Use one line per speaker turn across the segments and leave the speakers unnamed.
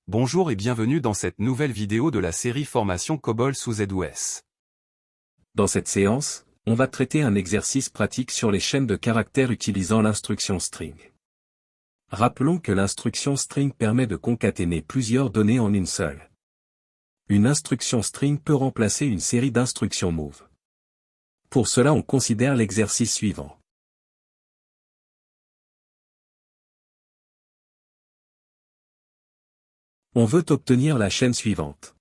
Bonjour et bienvenue dans cette nouvelle vidéo de la série Formation COBOL sous ZOS.
Dans cette séance, on va traiter un exercice pratique sur les chaînes de caractères utilisant l'instruction string. Rappelons que l'instruction string permet de concaténer plusieurs données en une seule. Une instruction string peut remplacer une série d'instructions move. Pour cela, on considère l'exercice suivant. On veut obtenir la chaîne suivante.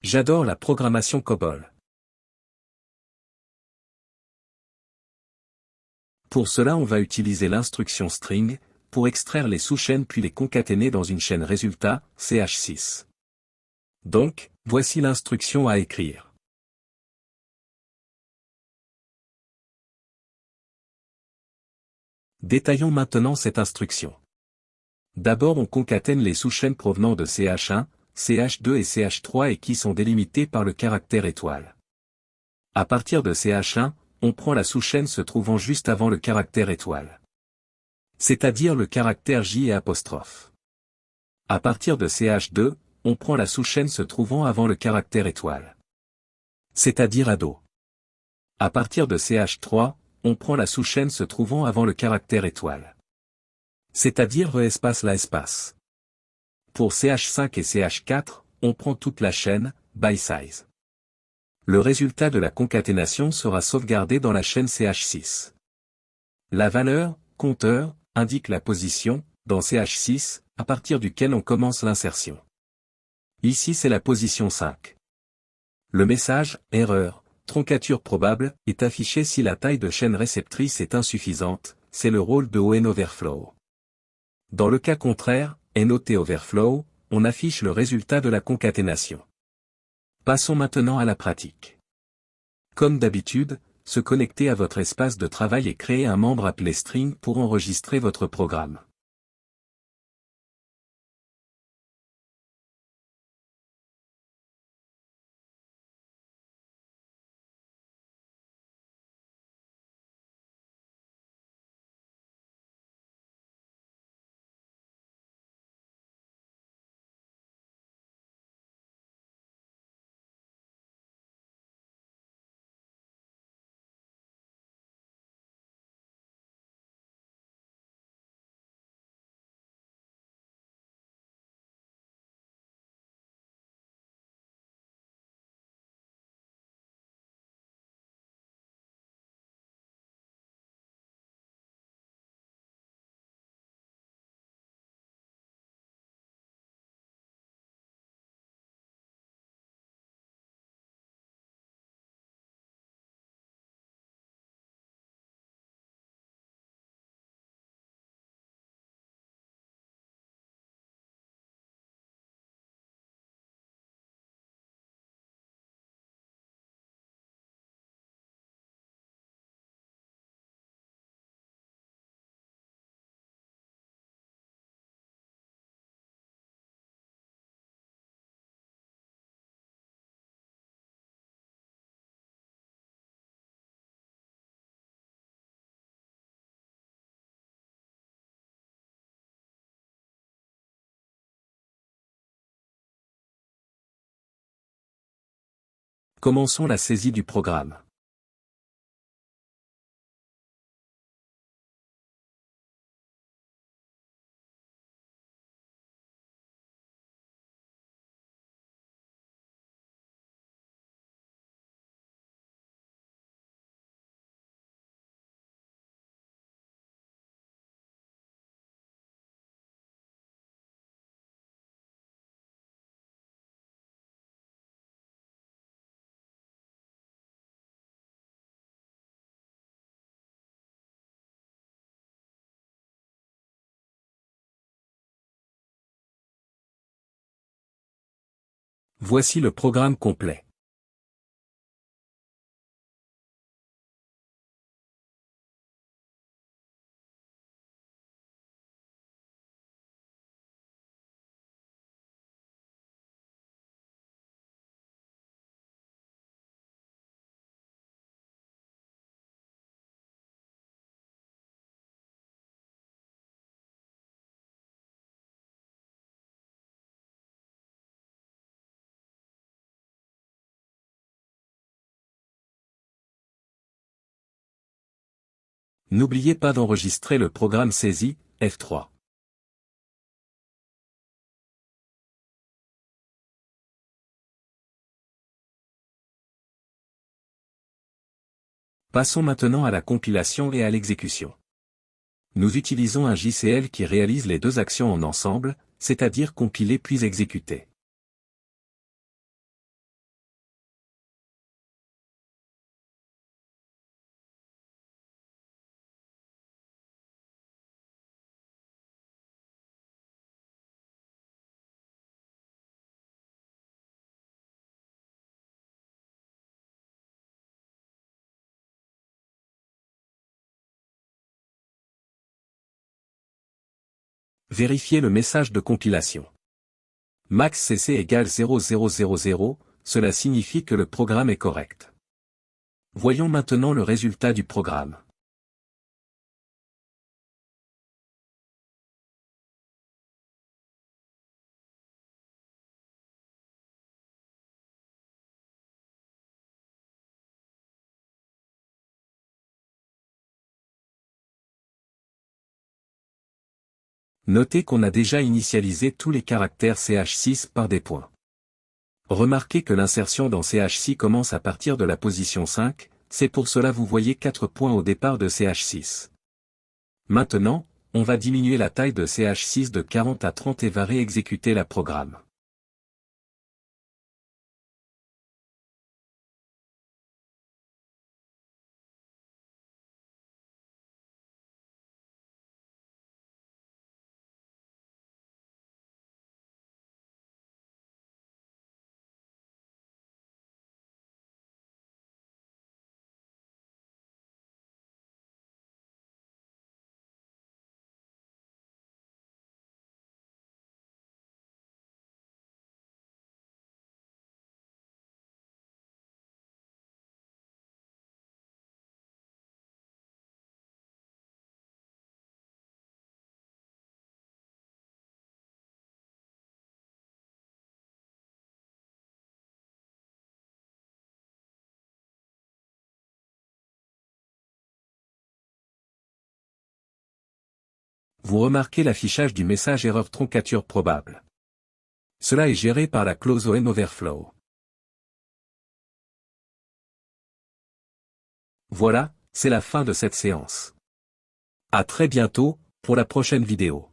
J'adore la programmation COBOL. Pour cela, on va utiliser l'instruction string, pour extraire les sous-chaînes puis les concaténer dans une chaîne résultat, CH6. Donc, voici l'instruction à écrire. Détaillons maintenant cette instruction. D'abord, on concatène les sous-chaînes provenant de CH1, CH2 et CH3 et qui sont délimitées par le caractère étoile. À partir de CH1, on prend la sous-chaîne se trouvant juste avant le caractère étoile. C'est-à-dire le caractère J et apostrophe. À partir de CH2, on prend la sous-chaîne se trouvant avant le caractère étoile. C'est-à-dire ado. À partir de CH3, on prend la sous-chaîne se trouvant avant le caractère étoile. C'est-à-dire espace la espace. Pour CH5 et CH4, on prend toute la chaîne, by size. Le résultat de la concaténation sera sauvegardé dans la chaîne CH6. La valeur, compteur, indique la position, dans CH6, à partir duquel on commence l'insertion. Ici c'est la position 5. Le message, erreur, troncature probable, est affiché si la taille de chaîne réceptrice est insuffisante, c'est le rôle de ON overflow. Dans le cas contraire, NOT overflow, on affiche le résultat de la concaténation. Passons maintenant à la pratique. Comme d'habitude, se connecter à votre espace de travail et créer un membre appelé string pour enregistrer votre programme. Commençons la saisie du programme. Voici le programme complet. N'oubliez pas d'enregistrer le programme saisi, F3. Passons maintenant à la compilation et à l'exécution. Nous utilisons un JCL qui réalise les deux actions en ensemble, c'est-à-dire compiler puis exécuter. Vérifiez le message de compilation. Max CC égale 0000, cela signifie que le programme est correct. Voyons maintenant le résultat du programme. Notez qu'on a déjà initialisé tous les caractères CH6 par des points. Remarquez que l'insertion dans CH6 commence à partir de la position 5, c'est pour cela vous voyez 4 points au départ de CH6. Maintenant, on va diminuer la taille de CH6 de 40 à 30 et va réexécuter la programme. Vous remarquez l'affichage du message erreur troncature probable. Cela est géré par la clause ON Overflow. Voilà, c'est la fin de cette séance. À très bientôt, pour la prochaine vidéo.